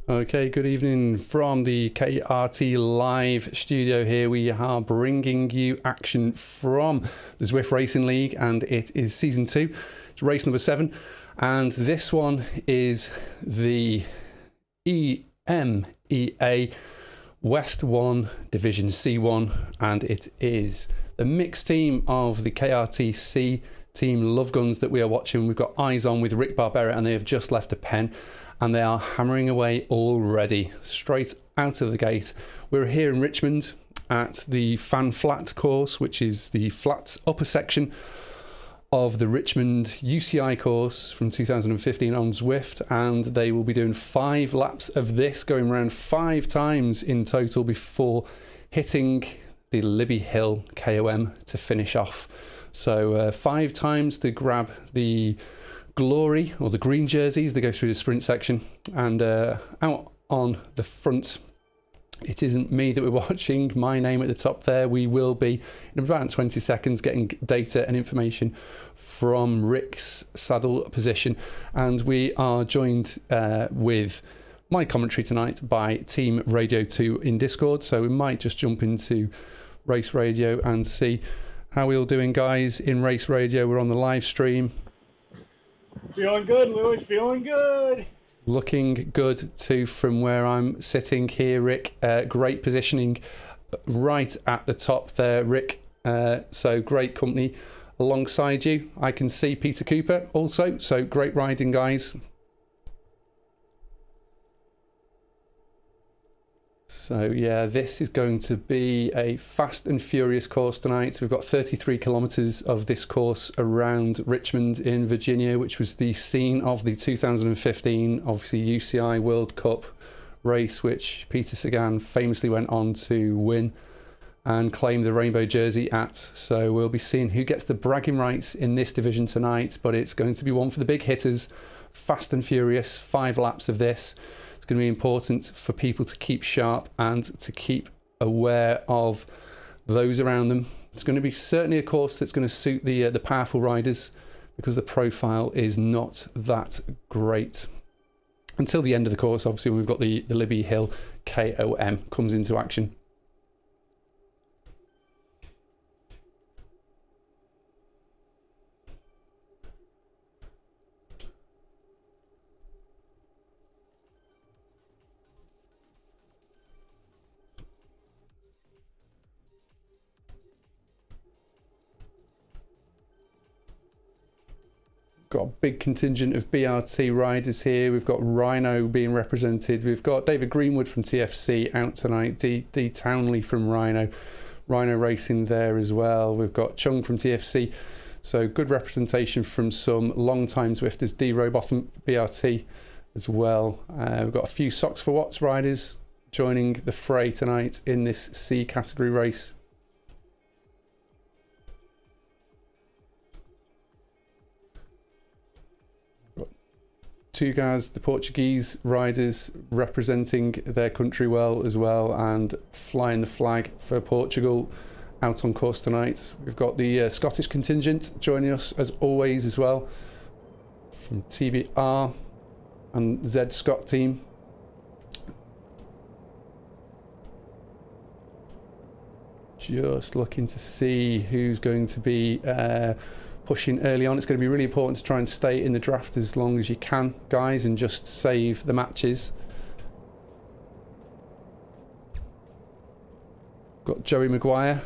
Okay, good evening from the KRT live studio here. We are bringing you action from the Zwift Racing League, and it is season 2. It's race number 7, and this one is the EMEA West 1 Division C1, and it is the mixed team of the KRT C team Love Guns that we are watching. We've got eyes on with Rick Barbera, and they have just left a pen. And they are hammering away already, straight out of the gate. We're here in Richmond at the Fan Flat course, which is the flat upper section of the Richmond UCI course from 2015 on Zwift. And they will be doing 5 laps of this, going around 5 times in total before hitting the Libby Hill KOM to finish off. So 5 times to grab the glory, or the green jerseys. They go through the sprint section, and out on the front, it isn't me that we're watching, my name at the top there. We will be in about 20 seconds getting data and information from Rick's saddle position, and we are joined with my commentary tonight by Team Radio 2 in Discord, so we might just jump into Race Radio and see how we're all doing, guys. In Race Radio, we're on the live stream. Feeling good, Lewis, feeling good. Looking good too from where I'm sitting here, Rick. Great positioning right at the top there, Rick. So great company alongside you. I can see Peter Cooper also, so great riding, guys. So yeah, this is going to be a fast and furious course tonight. We've got 33 kilometres of this course around Richmond in Virginia, which was the scene of the 2015, obviously, UCI World Cup race, which Peter Sagan famously went on to win and claim the rainbow jersey at. So we'll be seeing who gets the bragging rights in this division tonight, but it's going to be one for the big hitters. Fast and furious, 5 laps of this. It's going to be important for people to keep sharp and to keep aware of those around them. It's going to be certainly a course that's going to suit the powerful riders, because the profile is not that great. Until the end of the course, obviously, we've got the Libby Hill KOM comes into action. Got a big contingent of BRT riders here. We've got Rhino being represented. We've got David Greenwood from TFC out tonight. D Townley from Rhino racing there as well. We've got Chung from TFC. So good representation from some long-time Zwifters. D Robotham BRT as well. We've got a few Socks for Watts riders joining the fray tonight in this C category race. Two guys, the Portuguese riders, representing their country well as well, and flying the flag for Portugal out on course tonight. We've got the Scottish contingent joining us as always as well, from TBR and Z Scott team. Just looking to see who's going to be pushing early on. It's going to be really important to try and stay in the draft as long as you can, guys, and just save the matches. Got Joey Maguire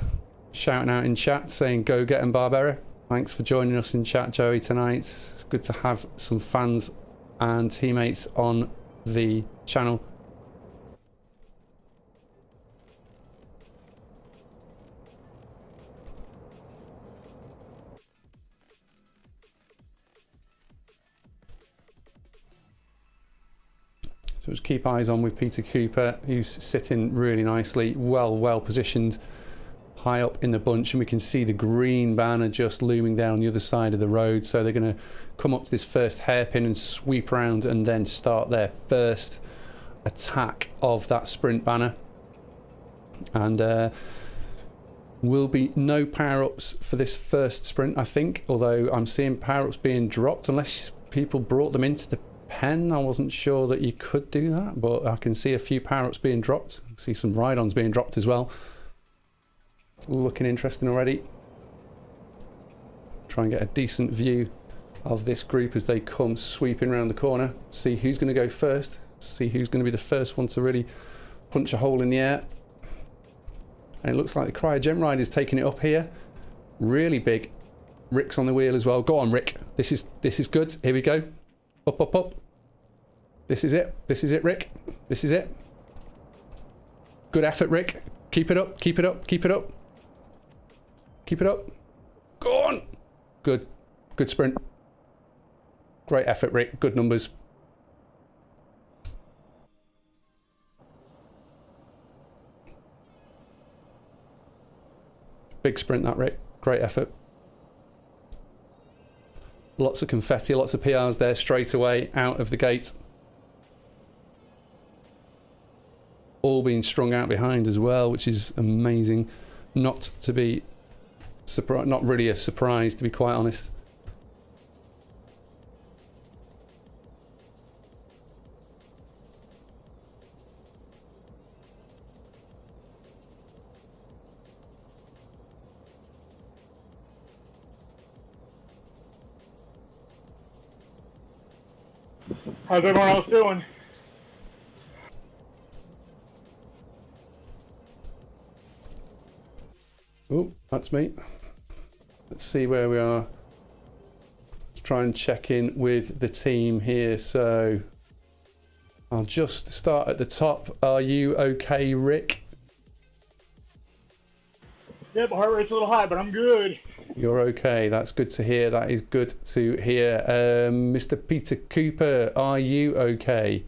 shouting out in chat saying go get him, Barbera. Thanks for joining us in chat, Joey, tonight. It's good to have some fans and teammates on the channel. So just keep eyes on with Peter Cooper, who's sitting really nicely, well positioned, high up in the bunch, and we can see the green banner just looming down the other side of the road. So they're going to come up to this first hairpin and sweep around and then start their first attack of that sprint banner. And will be no power-ups for this first sprint, I think, although I'm seeing power-ups being dropped unless people brought them into the pen. I wasn't sure that you could do that, but I can see a few power-ups being dropped. I see some ride-ons being dropped as well. Looking interesting already. Try and get a decent view of this group as they come sweeping around the corner. See who's going to go first. See who's going to be the first one to really punch a hole in the air. And it looks like the Cryogen Ride is taking it up here. Really big. Rick's on the wheel as well. Go on, Rick. This is good. Here we go. Up, up, up. This is it. This is it, Rick. This is it. Good effort, Rick. Keep it up. Keep it up. Keep it up. Keep it up. Go on. Good. Good sprint. Great effort, Rick. Good numbers. Big sprint, that, Rick. Great effort. Lots of confetti, lots of PRs there straight away out of the gate. All being strung out behind as well, which is amazing. Not to be surprised, not really a surprise, to be quite honest. How's everyone else doing? Oh, that's me. Let's see where we are. Let's try and check in with the team here. So I'll just start at the top. Are you okay, Rick? Yep, heart rate's a little high, but I'm good. You're okay. That's good to hear. That is good to hear. Mr. Peter Cooper, are you okay?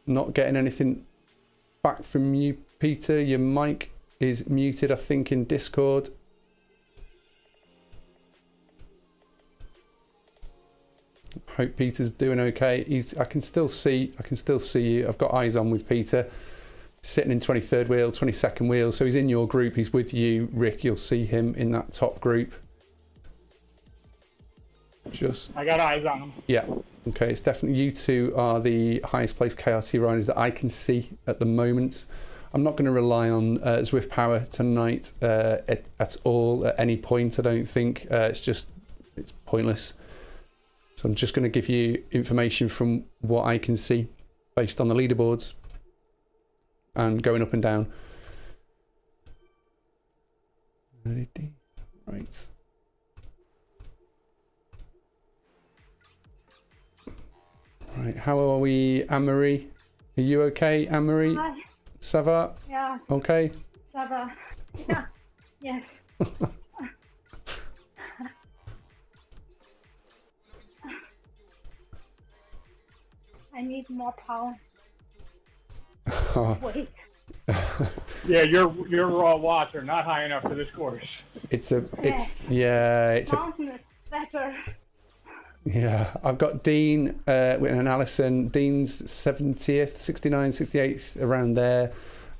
Not getting anything back from you, Peter. Your mic is muted, I think, in Discord. Hope Peter's doing okay. I can still see you. I've got eyes on with Peter. Sitting in 23rd wheel, 22nd wheel. So he's in your group. He's with you, Rick. You'll see him in that top group. I got eyes on him. Yeah. Okay, it's definitely you two are the highest placed KRT riders that I can see at the moment. I'm not going to rely on Zwift Power tonight at all, at any point, I don't think. It's pointless. So I'm just going to give you information from what I can see based on the leaderboards and going up and down. Right. Right, how are we, Anne-Marie? Are you okay, Anne-Marie? Hi. Ça va? Yeah. Okay. Ça va. Yeah. Yes. I need more power. Wait. Yeah, your raw watts are not high enough for this course. Mountain is better. Yeah, I've got Dean and Alison. Dean's 70th, 69th, 68th, around there.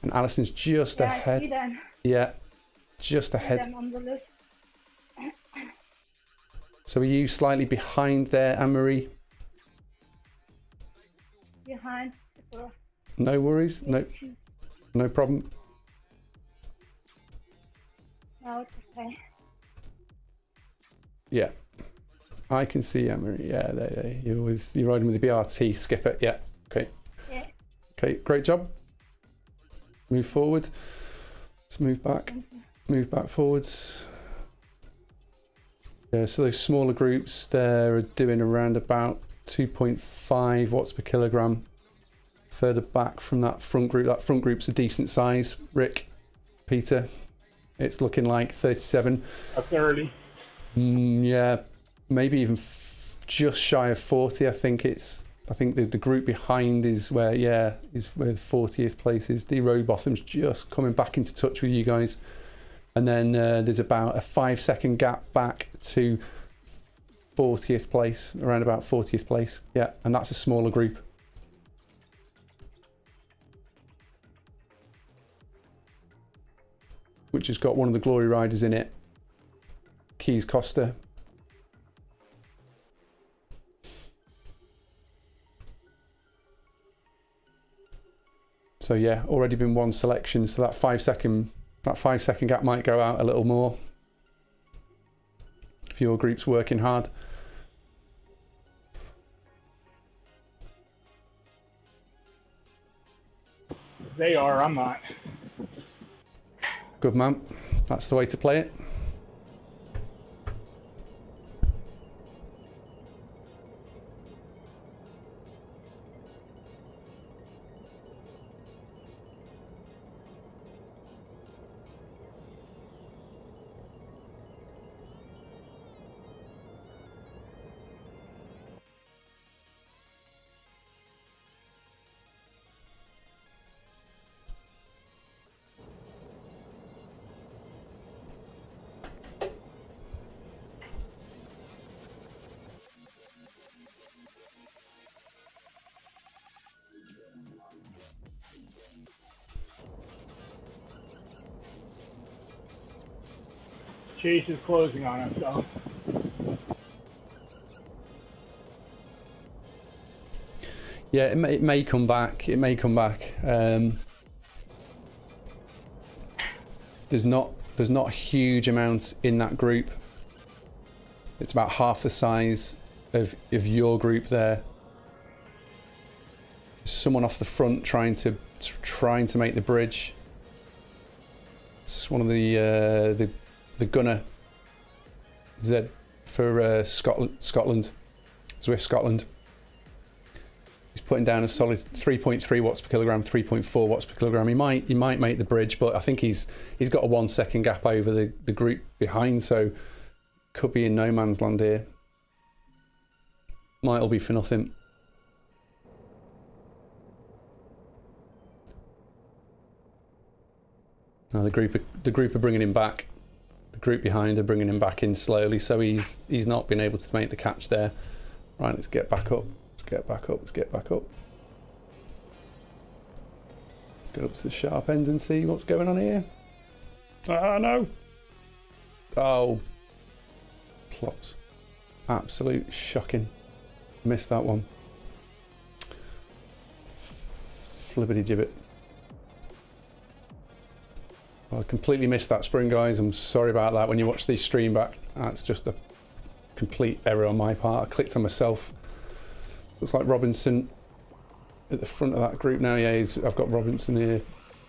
And Alison's just ahead. I see them. Yeah, just ahead. Them on the list. So are you slightly behind there, Anne-Marie? Behind. No worries. No problem. No, it's okay. Yeah. I can see Anne-Marie. Yeah, there. You're riding with the BRT skipper. Yeah. Okay. Yeah. Okay, great job. Move forward. Let's move back. Move back forwards. Yeah, so those smaller groups there are doing around about 2.5 watts per kilogram. Further back from that front group's a decent size. Rick, Peter, it's looking like 37. A 30. Yeah, maybe even just shy of 40. I think the group behind is where the 40th place is. D Rowbottom's just coming back into touch with you guys. And then there's about a 5-second gap back to 40th place, around about 40th place. Yeah, and that's a smaller group. which has got one of the Glory riders in it. Keys Costa. So yeah, already been one selection, so that 5 second gap might go out a little more if your group's working hard. They are, I'm not. Good man, that's the way to play it. Chase is closing on us, so. Yeah, it may come back. It may come back. There's not a huge amount in that group. It's about half the size of your group there. Someone off the front trying to make the bridge. It's one of the gunner Z for Scotland, Zwift Scotland. He's putting down a solid 3.3 watts per kilogram, 3.4 watts per kilogram. He might make the bridge, but I think he's got a 1 second gap over the group behind, so could be in no man's land here. Might all be for nothing. Now the group are bringing him back. The group behind are bringing him back in slowly, so he's not been able to make the catch there. Right, let's get back up. Let's get back up. Get up to the sharp end and see what's going on here. Ah, no. Oh. Plots. Absolute shocking. Missed that one. Flippity gibbet. I completely missed that sprint, guys. I'm sorry about that. When you watch the stream back, that's just a complete error on my part. I clicked on myself. Looks like Robinson at the front of that group now. Yeah, I've got Robinson here.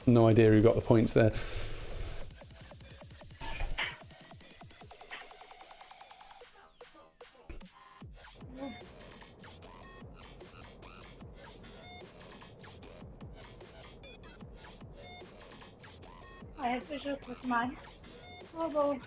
No idea who got the points there. I have issues with my elbow.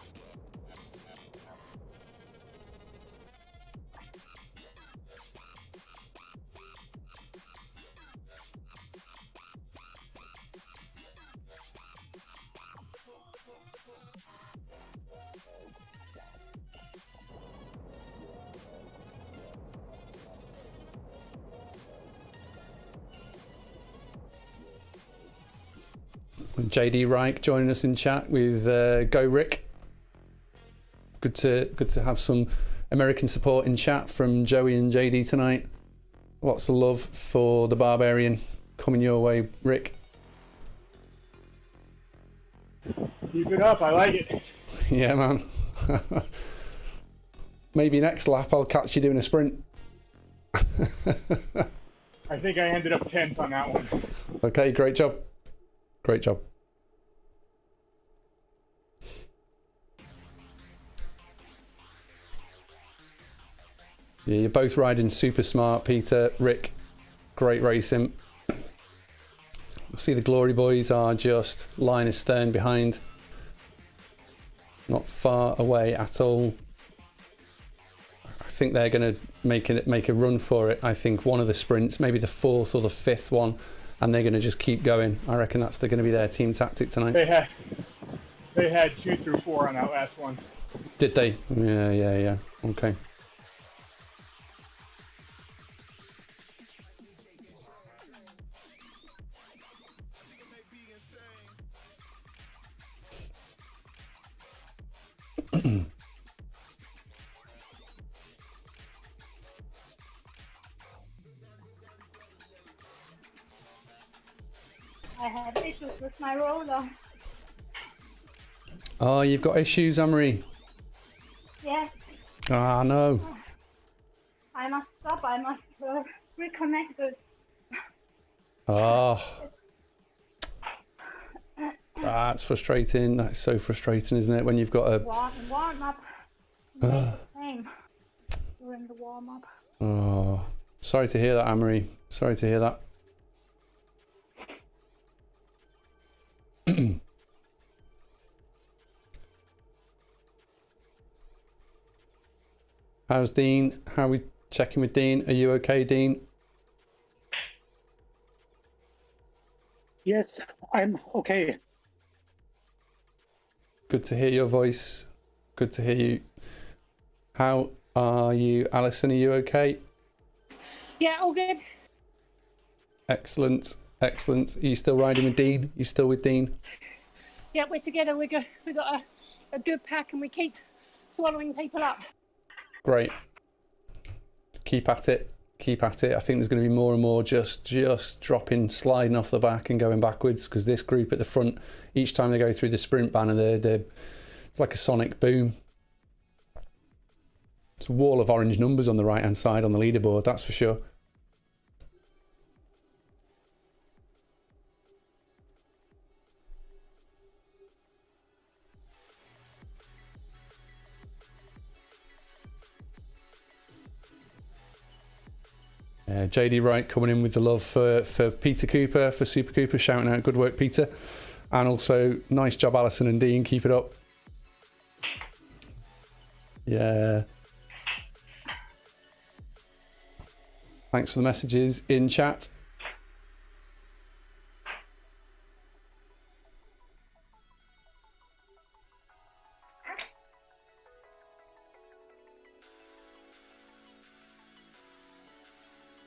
JD Reich joining us in chat with Go Rick. Good to have some American support in chat from Joey and JD tonight. Lots of love for the Barbarian coming your way, Rick. Keep it up, I like it. Yeah, man. Maybe next lap I'll catch you doing a sprint. I think I ended up 10th on that one. Okay, great job. Great job. Yeah, you're both riding super smart, Peter, Rick. Great racing. See the Glory Boys are just line astern behind. Not far away at all. I think they're going to make a run for it. I think one of the sprints, maybe the fourth or the fifth one, and they're going to just keep going. I reckon that's going to be their team tactic tonight. They had 2 through 4 on that last one. Did they? Yeah. Okay. I have issues with my roller. Oh, you've got issues, Amory. Yes, Ah, no. I must stop. I must reconnect it. Oh. That's frustrating. That's so frustrating, isn't it? When you've got a... Warm up. Same. During the warm up. Oh. Sorry to hear that, Amory. Sorry to hear that. How's Dean? How are we checking with Dean? Are you okay, Dean? Yes, I'm okay. Good to hear your voice. Good to hear you. How are you, Alison? Are you okay? Yeah, all good. Excellent. Excellent. Are you still riding with Dean? You still with Dean? Yeah, we're together. We got a good pack, and we keep swallowing people up. Great. Keep at it. Keep at it. I think there's going to be more and more just dropping, sliding off the back and going backwards, because this group at the front, each time they go through the sprint banner, it's like a sonic boom. It's a wall of orange numbers on the right hand side on the leaderboard, that's for sure. JD Wright coming in with the love for Peter Cooper, for Super Cooper, shouting out good work, Peter. And also, nice job, Alison and Dean, keep it up. Yeah. Thanks for the messages in chat.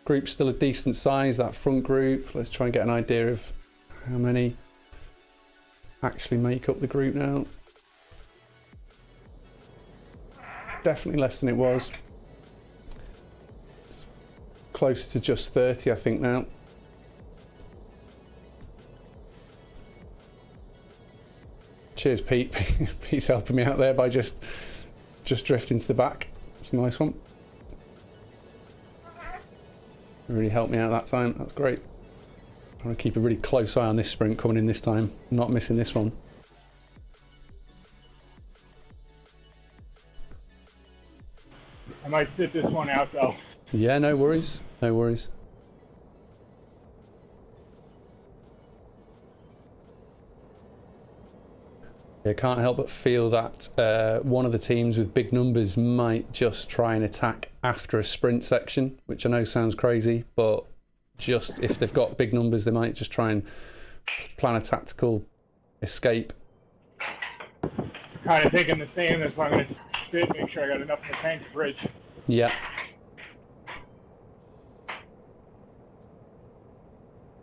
Group's still a decent size, that front group. Let's try and get an idea of how many actually make up the group now. Definitely less than it was. It's closer to just 30, I think, now. Cheers, Pete. Pete's helping me out there by just drifting to the back. It's a nice one. Really helped me out that time. That's great. I'm going to keep a really close eye on this sprint coming in this time. Not missing this one. I might sit this one out though. Yeah, no worries. No worries. I can't help but feel that one of the teams with big numbers might just try and attack after a sprint section, which I know sounds crazy, but just if they've got big numbers, they might just try and plan a tactical escape. Kind of thinking the same. That's why I'm going to sit, make sure I got enough in the tank to bridge. Yeah.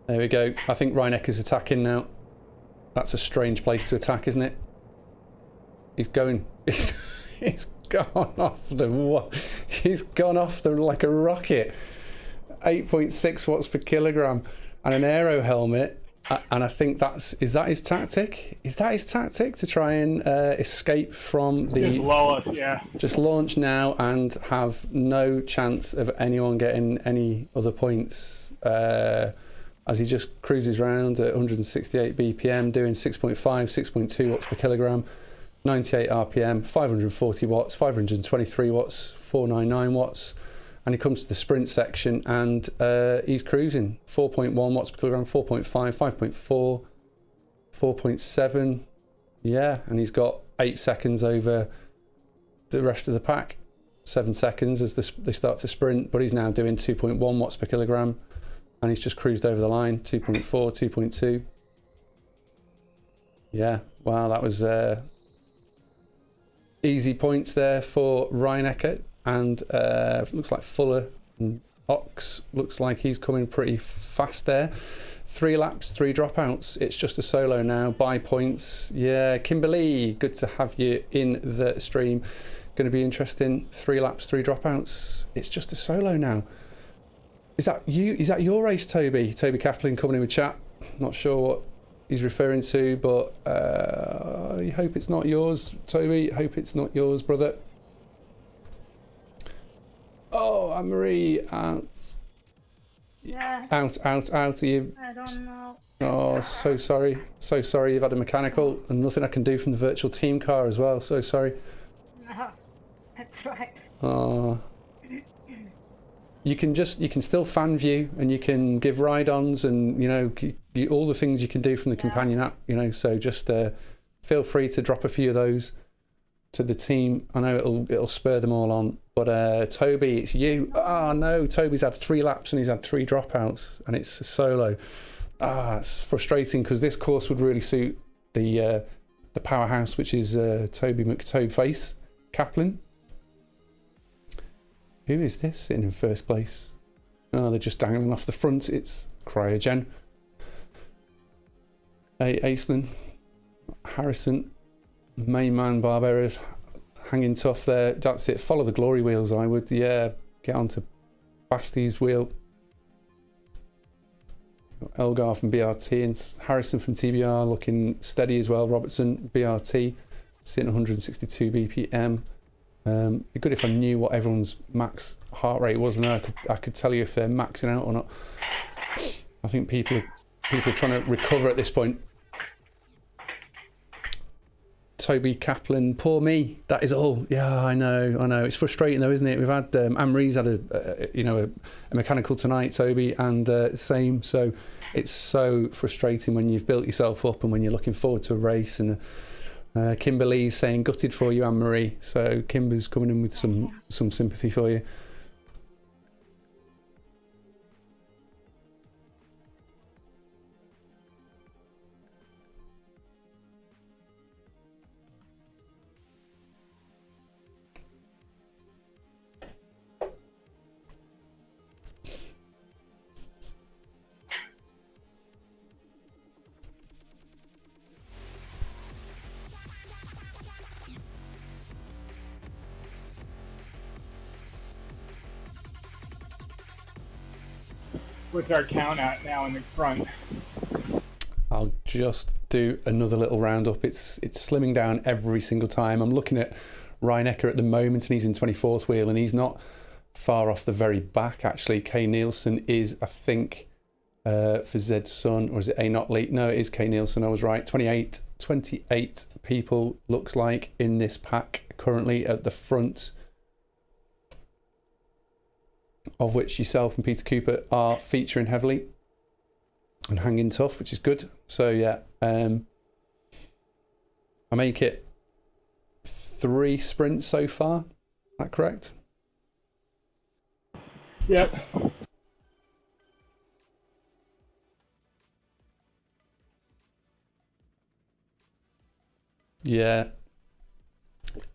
There we go. I think Reinecker's attacking now. That's a strange place to attack, isn't it? He's going. He's gone off the. He's gone off the like a rocket. 8.6 watts per kilogram and an aero helmet. And I think is that his tactic? Is that his tactic to try and escape from the? Just low us, yeah. Just launch now and have no chance of anyone getting any other points. As he just cruises around at 168 BPM, doing 6.5, 6.2 watts per kilogram, 98 RPM, 540 watts, 523 watts, 499 watts. And he comes to the sprint section and he's cruising 4.1 watts per kilogram, 4.5, 5.4, 4.7. Yeah, and he's got 8 seconds over the rest of the pack. 7 seconds as they start to sprint, but he's now doing 2.1 watts per kilogram. And he's just cruised over the line, 2.4, 2.2. Yeah, wow, that was easy points there for Reinecker. And looks like Fuller and Ox looks like he's coming pretty fast there. 3 laps, 3 dropouts. It's just a solo now. Buy points. Yeah, Kimberly, good to have you in the stream. Going to be interesting. 3 laps, 3 dropouts. It's just a solo now. Is that you? Is that your race, Toby? Toby Kaplan coming in with chat. Not sure what he's referring to, but I hope it's not yours, Toby. Hope it's not yours, brother. Oh, Anne-Marie, out. Yeah. Out. Are you? I don't know. Oh, so sorry. So sorry you've had a mechanical and nothing I can do from the virtual team car as well. So sorry. No, that's right. Oh. You can still fan view and you can give ride-ons and, you know, all the things you can do from the companion app, you know, so just feel free to drop a few of those to the team. I know it'll spur them all on. But Toby, it's you. Oh no, Toby's had 3 laps and he's had 3 dropouts and it's a solo. It's frustrating because this course would really suit the powerhouse, which is Toby McTobeface Kaplan. Who is this sitting in first place? Oh, they're just dangling off the front. It's Cryogen. Hey, Aislinn, Harrison, main man Barberas, hanging tough there. That's it. Follow the glory wheels, I would. Yeah, get onto Basty's wheel. Elgar from BRT and Harrison from TBR looking steady as well. Robertson, BRT, sitting 162 BPM. It'd be good if I knew what everyone's max heart rate was, and I could tell you if they're maxing out or not. I think people are trying to recover at this point. Toby Kaplan, poor me. That is all. Yeah, I know. It's frustrating though, isn't it? We've had Anne-Marie's had a mechanical tonight, Toby, and same. So it's so frustrating when you've built yourself up and when you're looking forward to a race. And Kimberly's saying gutted for you, Anne-Marie. So Kimber's coming in with some sympathy for you. What's our count at now in the front? I'll just do another little roundup. It's slimming down every single time. I'm looking at Ryan Ecker at the moment, and he's in 24th wheel, and he's not far off the very back, actually. Kay Nielsen is, I think, for Zed Sun, or is it A Notley? No, it is Kay Nielsen, I was right. 28 people, looks like, in this pack currently at the front, of which yourself and Peter Cooper are featuring heavily and hanging tough, which is good. So yeah, I make it 3 sprints so far. Is that correct? Yep. Yeah.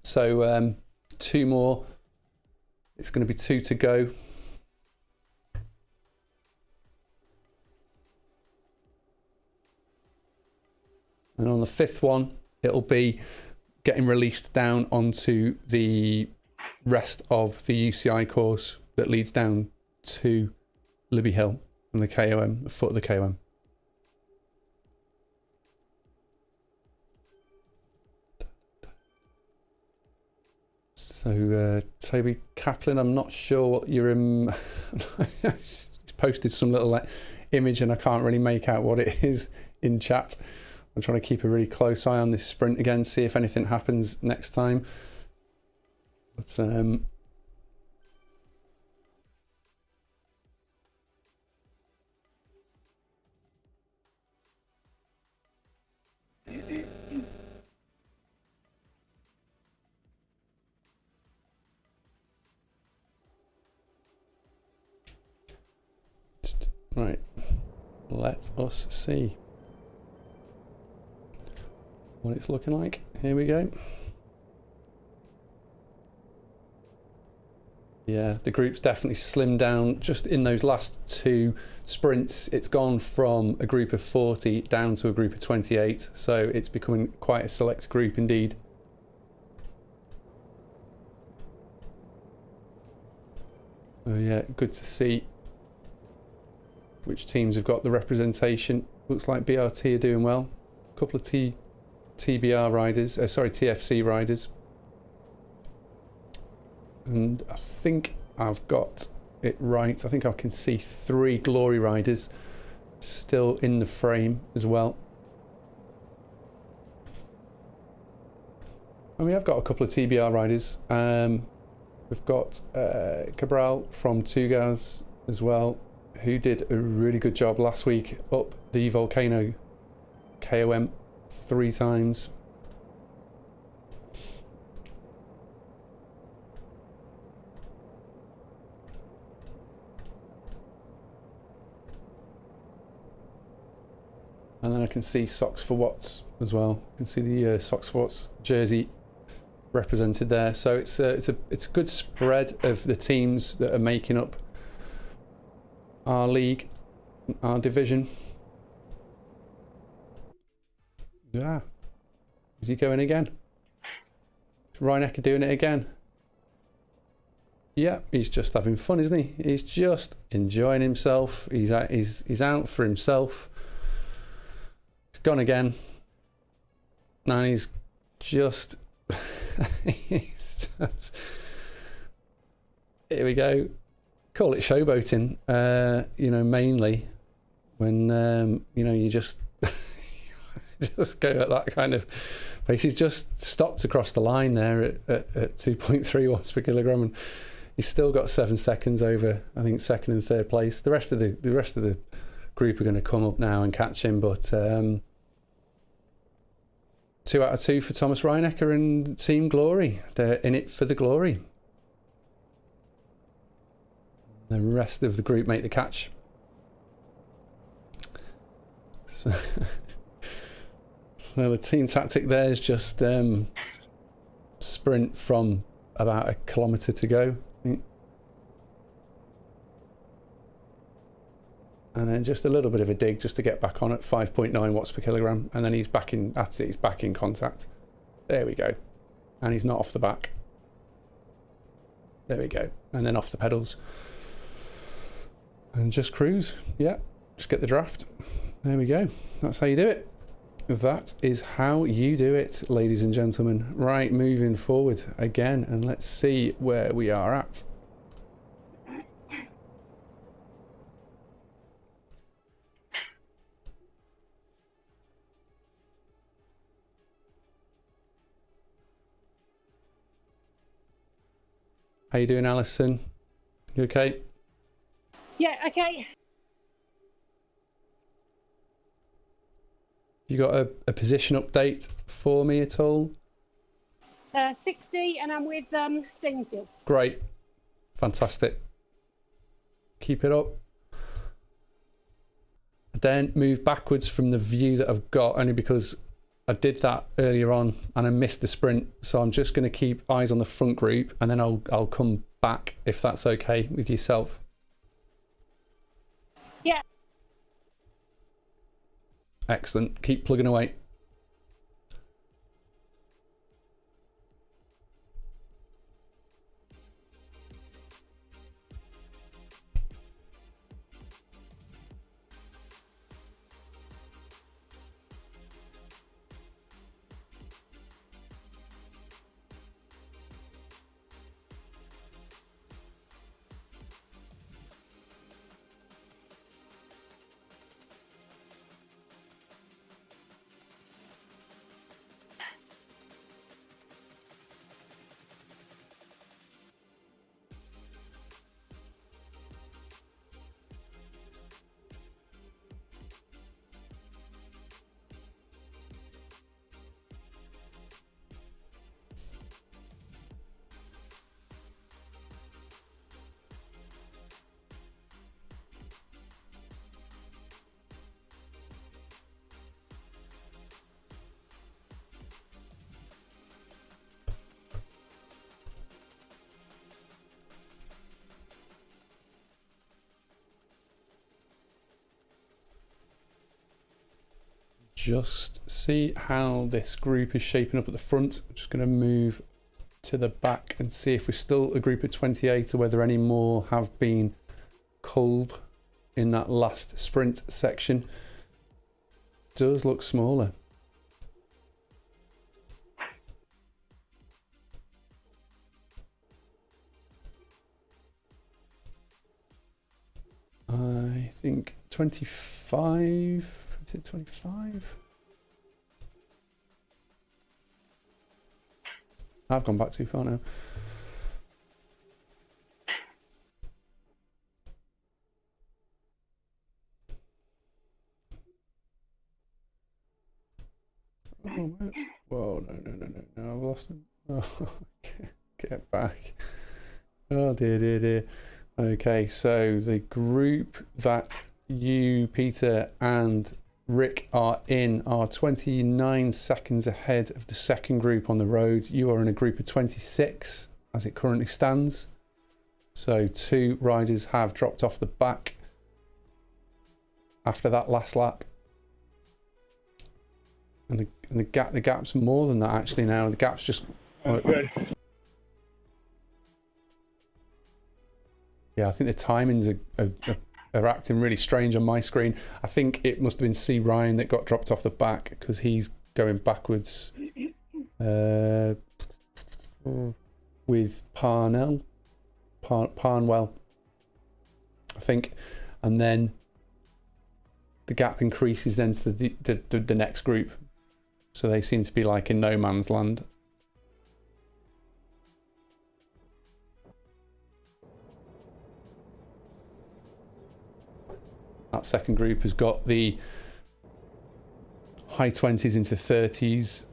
So 2 more. It's going to be 2 to go. And on the 5th one, it'll be getting released down onto the rest of the UCI course that leads down to Libby Hill and the KOM, the foot of the KOM. So Toby Kaplan, I'm not sure what you're in. He's posted some little image and I can't really make out what it is in chat. I'm trying to keep a really close eye on this sprint again, see if anything happens next time. But right, let us see what it's looking like. Here we go. Yeah, the group's definitely slimmed down just in those last 2 sprints. It's gone from a group of 40 down to a group of 28, so it's becoming quite a select group indeed. Oh yeah, good to see which teams have got the representation. Looks like BRT are doing well. A couple of TBR riders, TFC riders. And I think I've got it right. I think I can see 3 Glory riders still in the frame as well. And we have got a couple of TBR riders. We've got Cabral from Tugaz as well, who did a really good job last week up the Volcano KOM 3 times. And then I can see Socks for Watts as well. I can see the Socks for Watts jersey represented there. So it's a good spread of the teams that are making up our league, our division. Yeah. Is he going again? Is Reinecker doing it again? Yeah, he's just having fun, isn't he? He's just enjoying himself. He's out for himself. Gone again, and he's just, here we go. Call it showboating, you know, mainly when you just just go at that kind of pace. He's just stopped across the line there at 2.3 watts per kilogram, and he's still got 7 seconds over, I think, second and third place. The rest of the group are going to come up now and catch him, but 2 out of 2 for Thomas Reinecker and Team Glory. They're in it for the glory. The rest of the group make the catch. So the team tactic there is just sprint from about 1 kilometre to go. And then just a little bit of a dig just to get back on at 5.9 watts per kilogram. And then he's back in, that's it, he's back in contact. There we go. And he's not off the back. There we go. And then off the pedals. And just cruise. Yeah, just get the draft. There we go. That's how you do it. That is how you do it, ladies and gentlemen. Right, moving forward again. And let's see where we are at. How you doing, Alison? You okay? Yeah, okay. You got a position update for me at all? 60, and I'm with Dingsdale. Great. Fantastic. Keep it up. Then move backwards from the view that I've got, only because I did that earlier on and I missed the sprint. So I'm just going to keep eyes on the front group, and then I'll come back if that's okay with yourself. Yeah. Excellent. Keep plugging away. just see how this group is shaping up at the front. I'm just going to move to the back and see if we're still a group of 28 or whether any more have been culled in that last sprint section. Does look smaller. I think 25. Is it 25? I've gone back too far now. Oh, whoa, no, I've lost him. Oh, get back. Oh, dear. Okay, so the group that you, Peter, and Rick are in are 29 seconds ahead of the second group on the road. You are in a group of 26 as it currently stands. So 2 riders have dropped off the back after that last lap. And the gap's more than that actually now. The gap's just... Good. Yeah, I think the timings are acting really strange on my screen. I think it must have been C. Ryan that got dropped off the back because he's going backwards with Parnell, Parnwell, I think. And then the gap increases then to the next group. So they seem to be like in no man's land. That second group has got the high 20s into 30s.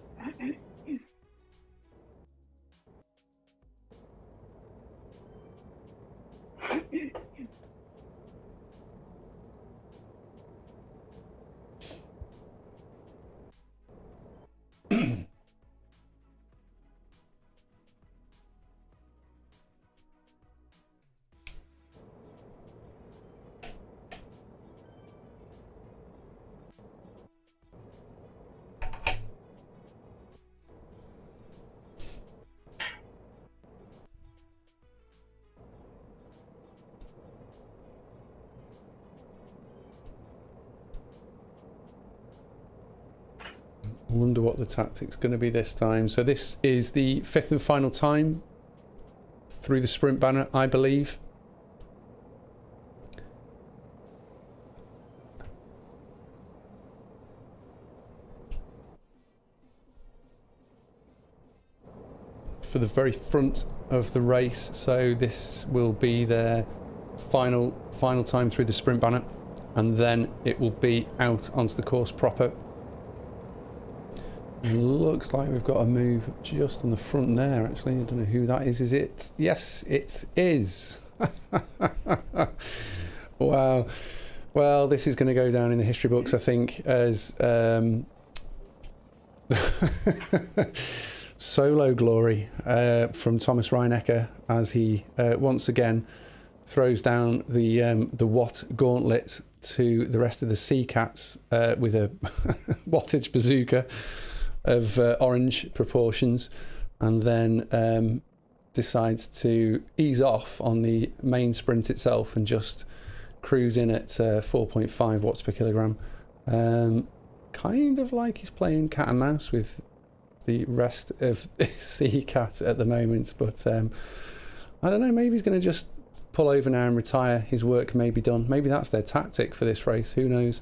I wonder what the tactic's going to be this time. So this is the 5th and final time through the sprint banner, I believe. For the very front of the race, so this will be their final time through the sprint banner, and then it will be out onto the course proper. It looks like we've got a move just on the front there, actually. I don't know who that is. Is it? Yes, it is. Wow. Well, this is going to go down in the history books, I think, as solo glory from Thomas Reinecker, as he once again throws down the Watt gauntlet to the rest of the Sea Cats with a wattage bazooka of orange proportions, and then decides to ease off on the main sprint itself and just cruise in at 4.5 watts per kilogram. Kind of like he's playing cat and mouse with the rest of the Sea Cat at the moment, but I don't know, maybe he's going to just pull over now and retire. His work may be done. Maybe that's their tactic for this race, who knows.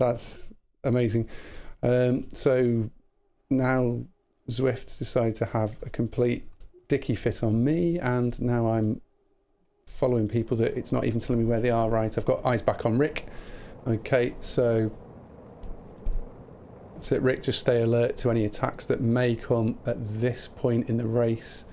That's amazing. So now Zwift decided to have a complete dicky fit on me, and now I'm following people that it's not even telling me where they are. Right, I've got eyes back on Rick. Okay, so that's it, Rick. Just stay alert to any attacks that may come at this point in the race.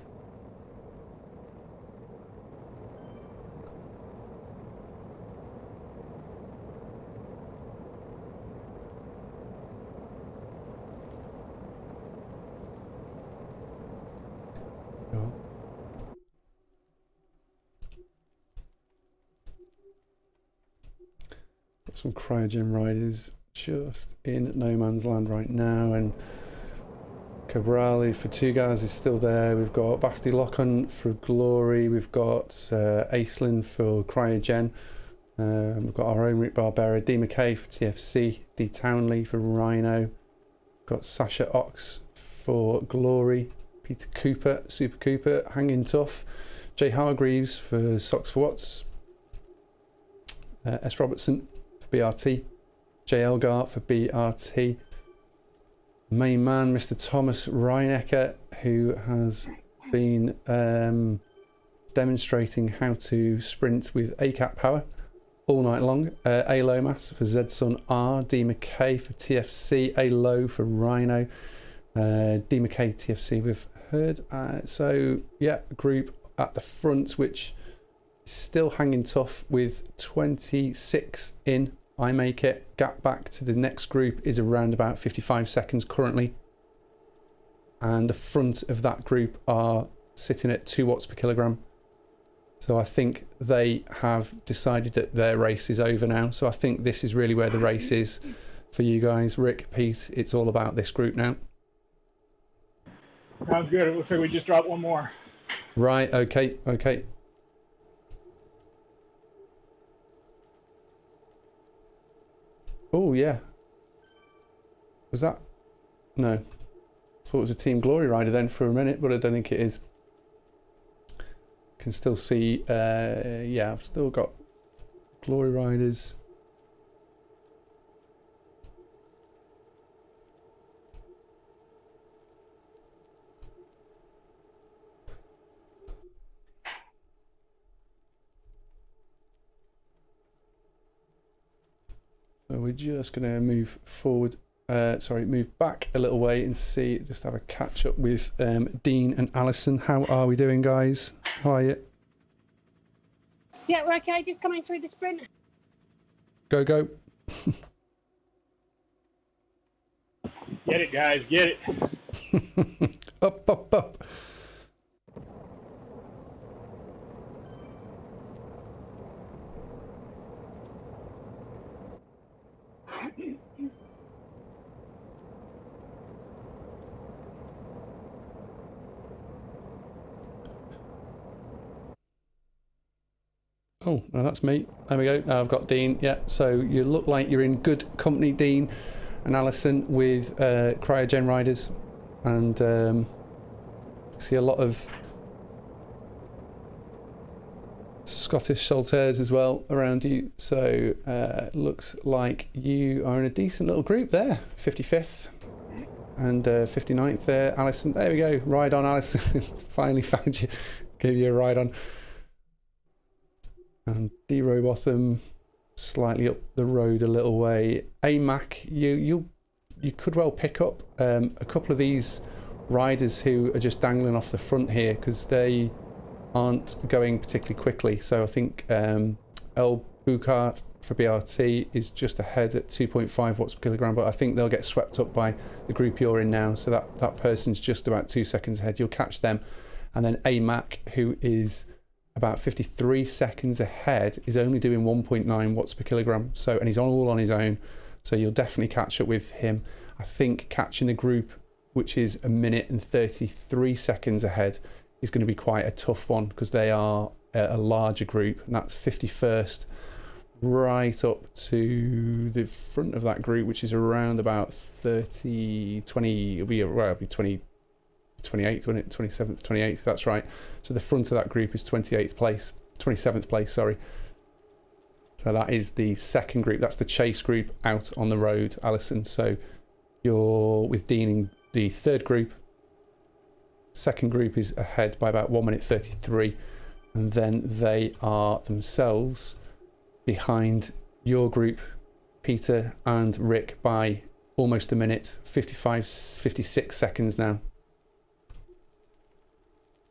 Got some cryogen riders just in no man's land right now, and Cabral for Two Guys is still there. We've got Basti Lockhunt for Glory. We've got Aislinn for Cryogen. We've got our own Rick Barbera, D McKay for TFC, D Townley for Rhino. We've got Sasha Ox for Glory, Peter Cooper, Super Cooper, hanging tough. Jay Hargreaves for Socks for Watts. S Robertson for BRT. Jay Elgar for BRT. Main man, Mr. Thomas Reinecker, who has been demonstrating how to sprint with ACAP power all night long. A Lomas for Zsun R, D McKay for TFC, A Low for Rhino, D McKay TFC we've heard. So yeah, group at the front which is still hanging tough with 26 in. I make it. Gap back to the next group is around about 55 seconds currently. And the front of that group are sitting at 2 watts per kilogram. So I think they have decided that their race is over now. So I think this is really where the race is for you guys. Rick, Pete, it's all about this group now. Sounds good. It looks like we just dropped one more. Right, okay, okay. Oh, yeah. Was that? No. Thought it was a Team Glory rider then for a minute, but I don't think it is. Can still see, yeah, I've still got Glory riders. So we're just going to move forward, move back a little way and see, just have a catch up with Dean and Alison. How are we doing, guys? How are you? Yeah, we're okay. Just coming through the sprint. Go, go. Get it, guys. Get it. Up, up, up. Oh, no, that's me. There we go. I've got Dean. Yeah, so you look like you're in good company, Dean and Alison, with Cryogen riders. And see a lot of Scottish Saltaires as well around you. So looks like you are in a decent little group there. 55th and 59th there. Alison, there we go. Ride on, Alison. Finally found you. Gave you a ride on. And D Robotham slightly up the road a little way. AMAC, you could well pick up a couple of these riders who are just dangling off the front here because they aren't going particularly quickly. So I think El Bukart for BRT is just ahead at 2.5 watts per kilogram, but I think they'll get swept up by the group you're in now. So that person's just about 2 seconds ahead. You'll catch them. And then AMAC, who is about 53 seconds ahead, is only doing 1.9 watts per kilogram. So, and he's all on his own. So you'll definitely catch up with him. I think catching the group, which is 1 minute and 33 seconds ahead, is going to be quite a tough one because they are a larger group, and that's 51st right up to the front of that group, which is around about 20, it'll be 28th, won't it? 27th, 28th, that's right. So the front of that group is 27th place, sorry. So that is the second group, that's the chase group out on the road, Alison. So you're with Dean in the third group. Second group is ahead by about 1 minute 33, and then they are themselves behind your group, Peter and Rick, by almost a minute, 56 seconds now.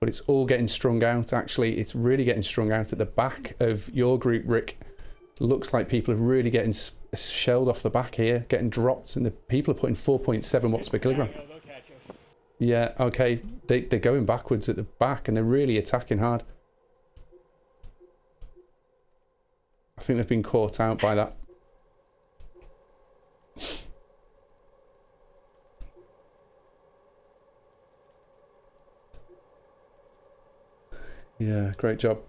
But it's all getting strung out. Actually, it's really getting strung out at the back of your group, Rick. Looks like people are really getting shelled off the back here, getting dropped, and the people are putting 4.7 watts per kilogram. Yeah, okay. They're going backwards at the back, and they're really attacking hard. I think they've been caught out by that. Yeah, great job.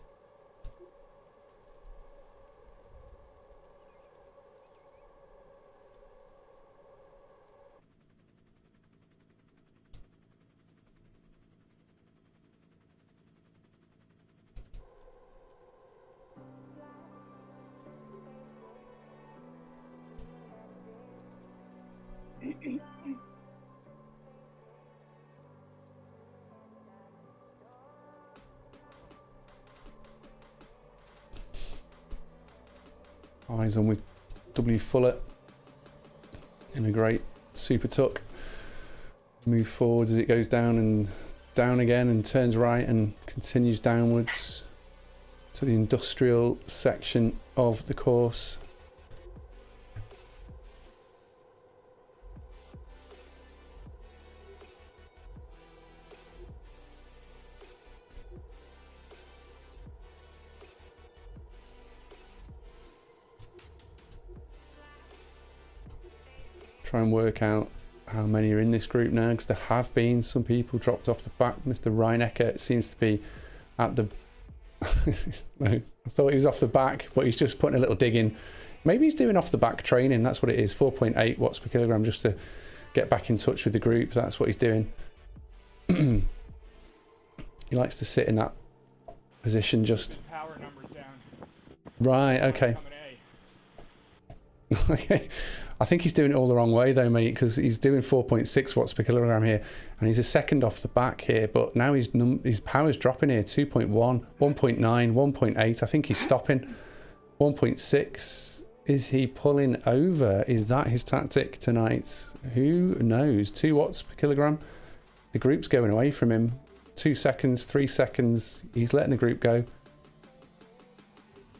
Eyes on with W Fuller in a great super tuck. Move forward as it goes down and down again and turns right and continues downwards to the industrial section of the course. Try and work out how many are in this group now, because there have been some people dropped off the back. Mr. Reinecker seems to be at the no, I thought he was off the back, but he's just putting a little dig in. Maybe he's doing off the back training. That's what it is. 4.8 watts per kilogram, just to get back in touch with the group. That's what he's doing. He likes to sit in that position. Just Power numbers down. right. Okay. Okay. I think he's doing it all the wrong way though, mate, because he's doing 4.6 watts per kilogram here, and he's a second off the back here, but now his power's dropping here. 2.1, 1.9, 1.8. I think he's stopping. 1.6. Is he pulling over? Is that his tactic tonight? Who knows? 2 watts per kilogram. The group's going away from him. 2 seconds, 3 seconds. He's letting the group go.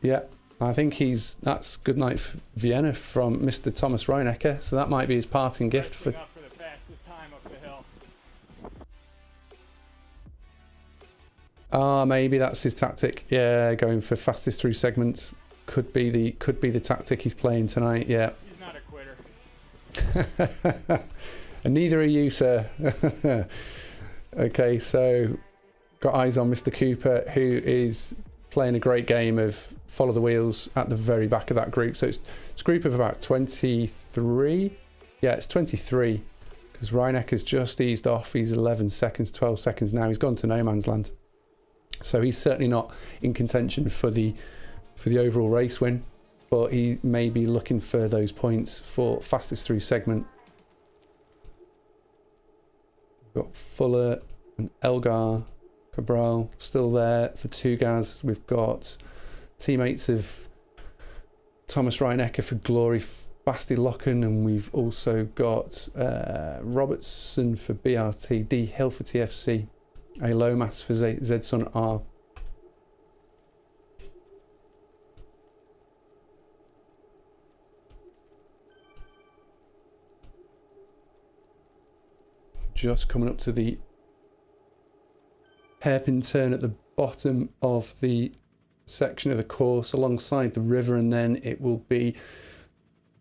Yeah. I think that's good night Vienna from Mr. Thomas Reinecker, so that might be his parting gift for. Enough for the fastest time up the hill. Maybe that's his tactic. Yeah, going for fastest through segments could be the tactic he's playing tonight. Yeah. He's not a quitter. And neither are you, sir. Okay, so got eyes on Mr. Cooper, who is playing a great game of follow the wheels at the very back of that group. So it's a group of about 23. Yeah, it's 23, because Reinecker's just eased off. He's 11 seconds, 12 seconds now. He's gone to no man's land. So he's certainly not in contention for the overall race win, but he may be looking for those points for fastest through segment. We've got Fuller and Elgar Cabral still there for Tugaz. We've got teammates of Thomas Reinecker for Glory, Basti Locken, and we've also got Robertson for BRT, D Hill for TFC, A Lomas for Zedson R. Just coming up to the hairpin turn at the bottom of the section of the course alongside the river, and then it will be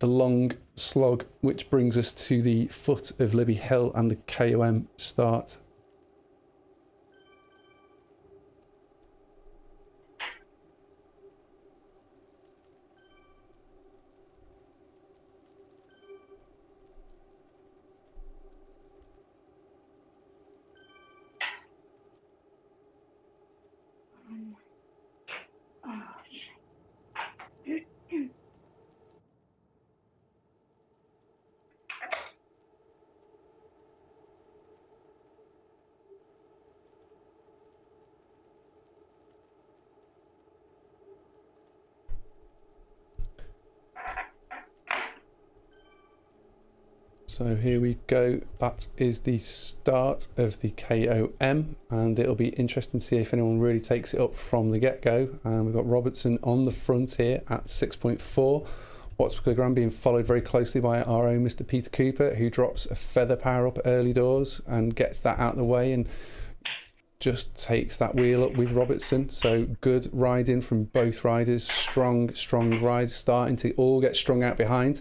the long slog which brings us to the foot of Libby Hill and the KOM start. So here we go. That is the start of the KOM, and it'll be interesting to see if anyone really takes it up from the get-go. We've got Robertson on the front here at 6.4 watts per kilogram, being followed very closely by our own Mr. Peter Cooper, who drops a feather power up early doors and gets that out of the way and just takes that wheel up with Robertson. So good riding from both riders. Strong rides, starting to all get strung out behind.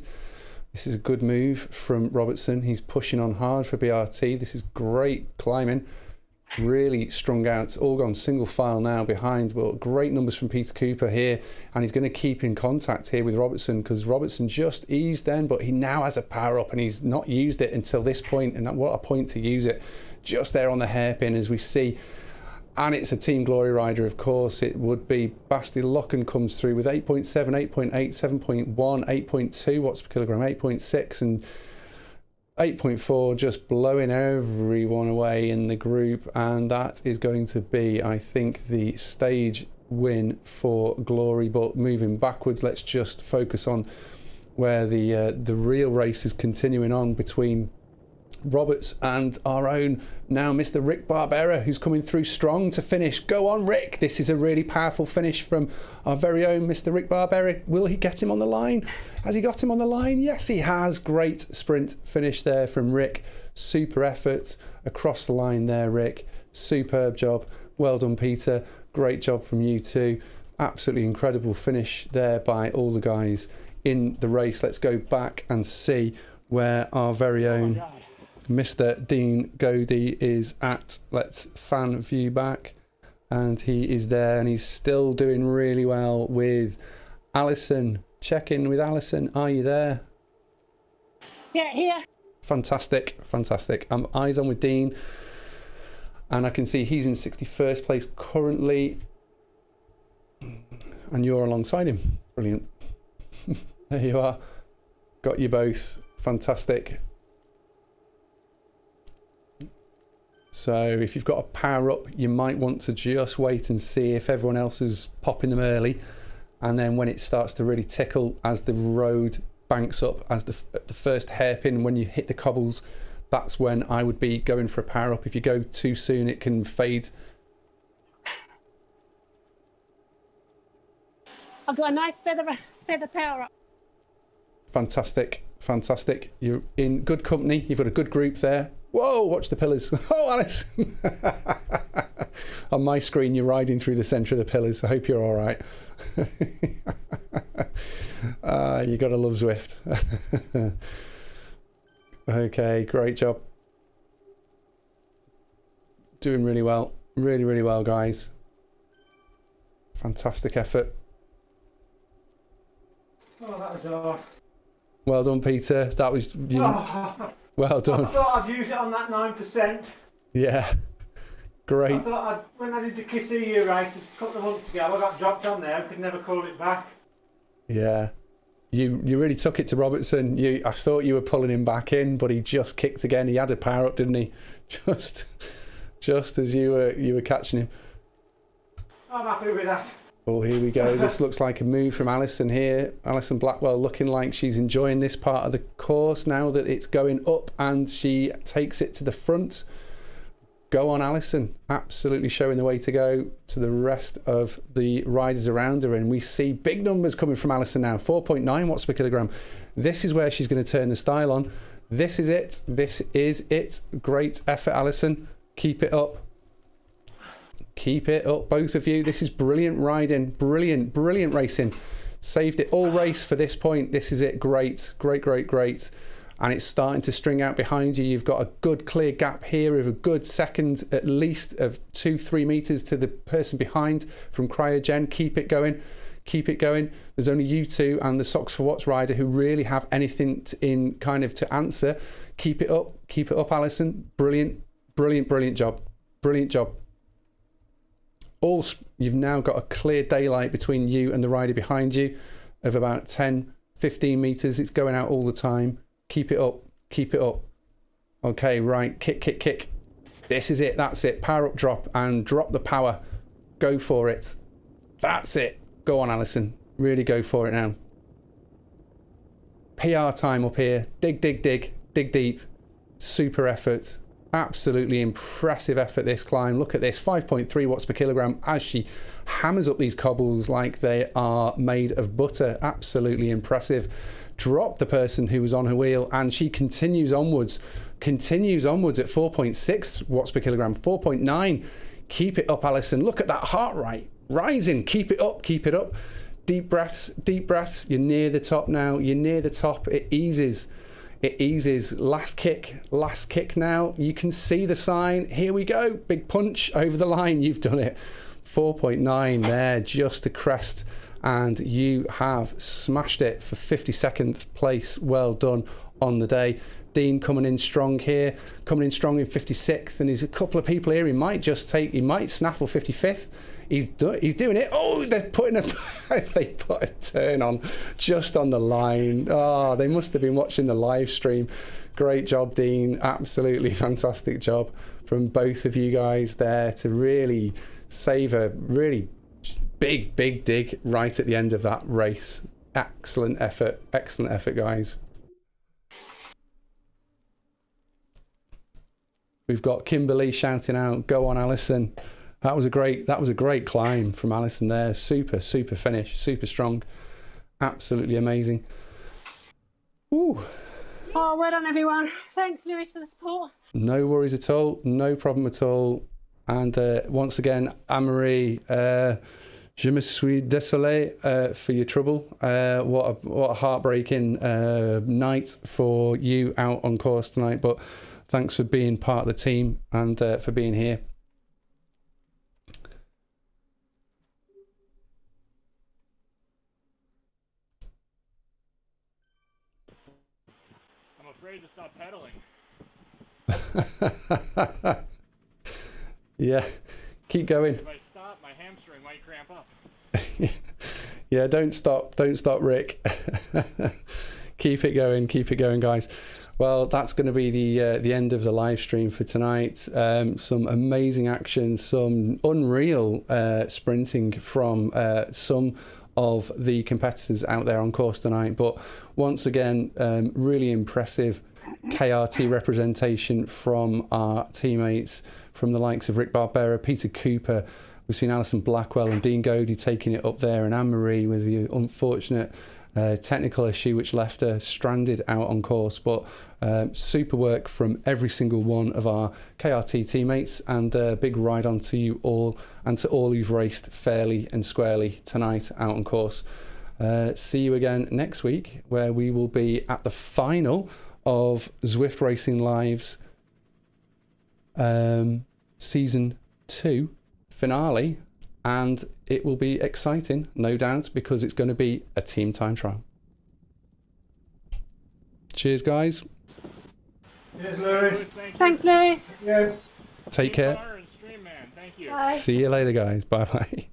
This is a good move from Robertson. He's pushing on hard for BRT. This is great climbing. really strung out, all gone single file now behind, but great numbers from Peter Cooper here, and he's going to keep in contact here with Robertson, because Robertson just eased then, but he now has a power up and he's not used it until this point, and what a point to use it, just there on the hairpin as we see. And it's a Team Glory rider, of course. It would be Basti Locken comes through with 8.7, 8.8, 7.1, 8.2 watts per kilogram, 8.6 and 8.4, just blowing everyone away in the group. And that is going to be, I think, the stage win for Glory. But moving backwards, let's just focus on where the real race is continuing on between Roberts and our own now Mr. Rick Barbera, who's coming through strong to finish. Go on, Rick. This is a really powerful finish from our very own Mr. Rick Barbera. Will he get him on the line? Has he got him on the line? Yes, he has. Great sprint finish there from Rick. Super effort across the line there, Rick. Superb job. Well done, Peter. Great job from you too. Absolutely incredible finish there by all the guys in the race. Let's go back and see where our very own Mr. Dean Godey is at. Let's fan view back, and he is there, and he's still doing really well with Alison. Check in with Alison. Are you there? Yeah, here. Fantastic, fantastic. I'm eyes on with Dean, and I can see he's in 61st place currently, and you're alongside him. Brilliant. There you are. Got you both. Fantastic. So if you've got a power up, you might want to just wait and see if everyone else is popping them early, and then when it starts to really tickle as the road banks up, as the first hairpin, when you hit the cobbles, that's when I would be going for a power up. If you go too soon, it can fade. I've got a nice feather power up. Fantastic, fantastic. You're in good company. You've got a good group there. Whoa, watch the pillars. Oh, Alice. On my screen, you're riding through the centre of the pillars. I hope you're all right. You got to love Zwift. Okay, great job. Doing really well. Really, really well, guys. Fantastic effort. Oh, that was hard. Well done, Peter. That was you. Oh, Well done. I thought I'd use it on that 9%. Yeah. Great. I thought when I did the Kiss EU race a couple of months ago, I got dropped on there and could never call it back. Yeah. You really took it to Robertson. I thought you were pulling him back in, but he just kicked again. He had a power up, didn't he? Just as you were catching him. I'm happy with that. Oh, here we go. This looks like a move from Alison here. Alison Blackwell looking like she's enjoying this part of the course now that it's going up, and she takes it to the front. Go on, Alison. Absolutely showing the way to go to the rest of the riders around her. And we see big numbers coming from Alison now. 4.9 watts per kilogram. This is where she's going to turn the style on. This is it. This is it. Great effort, Alison. Keep it up. Keep it up, both of you. This is brilliant riding. Brilliant, brilliant racing. Saved it all race for this point. This is it. Great, great, great, great. And it's starting to string out behind you. You've got a good clear gap here of a good second, at least of 2-3 meters to the person behind from Cryogen. Keep it going. Keep it going. There's only you two and the Socks for Watts rider who really have anything to answer. Keep it up. Keep it up, Alison. Brilliant, brilliant, brilliant job. Brilliant job. You've now got a clear daylight between you and the rider behind you of about 10-15 meters. It's going out all the time. Keep it up. Keep it up. Okay, right. Kick, kick, kick. This is it. That's it. Power up, drop, and drop the power. Go for it. That's it. Go on, Alison. Really go for it now. PR time up here. Dig, dig, dig. Dig deep. Super effort. Absolutely impressive effort this climb. Look at this, 5.3 watts per kilogram as she hammers up these cobbles like they are made of butter. Absolutely impressive. Dropped the person who was on her wheel, and she continues onwards at 4.6 watts per kilogram, 4.9. Keep it up, Alison. Look at that heart rate rising. Keep it up, keep it up. Deep breaths, deep breaths. You're near the top now. You're near the top. It eases. it eases. Last kick now. You can see the sign. Here we go. Big punch over the line. You've done it. 4.9 there, just to crest. And you have smashed it for 52nd place. Well done on the day. Dean coming in strong here, coming in strong in 56th, and there's a couple of people here. He might snaffle 55th. He's doing it. Oh, they're putting they put a turn on just on the line. Oh, they must have been watching the live stream. Great job, Dean. Absolutely fantastic job from both of you guys there to really save a really big dig right at the end of that race. Excellent effort, guys. We've got Kimberly shouting out, "Go on, Alison." That was a great climb from Alison there. Super finish, super strong, absolutely amazing. Ooh. Oh, well done, everyone. Thanks, Lewis, for the support. No worries at all, no problem at all. And once again, Anne-Marie, je me suis désolé for your trouble. What a heartbreaking night for you out on course tonight. But thanks for being part of the team and for being here. I'm afraid to stop pedaling. Yeah, keep going. If I stop, my hamstring might cramp up. Yeah, don't stop, Rick. Keep it going, guys. Well, that's going to be the end of the live stream for tonight. Some amazing action, some unreal sprinting from some of the competitors out there on course tonight. But once again, really impressive KRT representation from our teammates, from the likes of Rick Barbera, Peter Cooper. We've seen Alison Blackwell and Dean Godey taking it up there, and Anne-Marie with the unfortunate technical issue which left her stranded out on course. But super work from every single one of our KRT teammates, and a big ride on to you all and to all who've raced fairly and squarely tonight out on course. See you again next week, where we will be at the final of Zwift Racing Live's season 2 finale, and it will be exciting, no doubt, because it's going to be a team time trial. Cheers, guys. Cheers, Lewis. Thanks, Lewis. Yeah. Take care. Thank you. Bye. See you later, guys. Bye bye.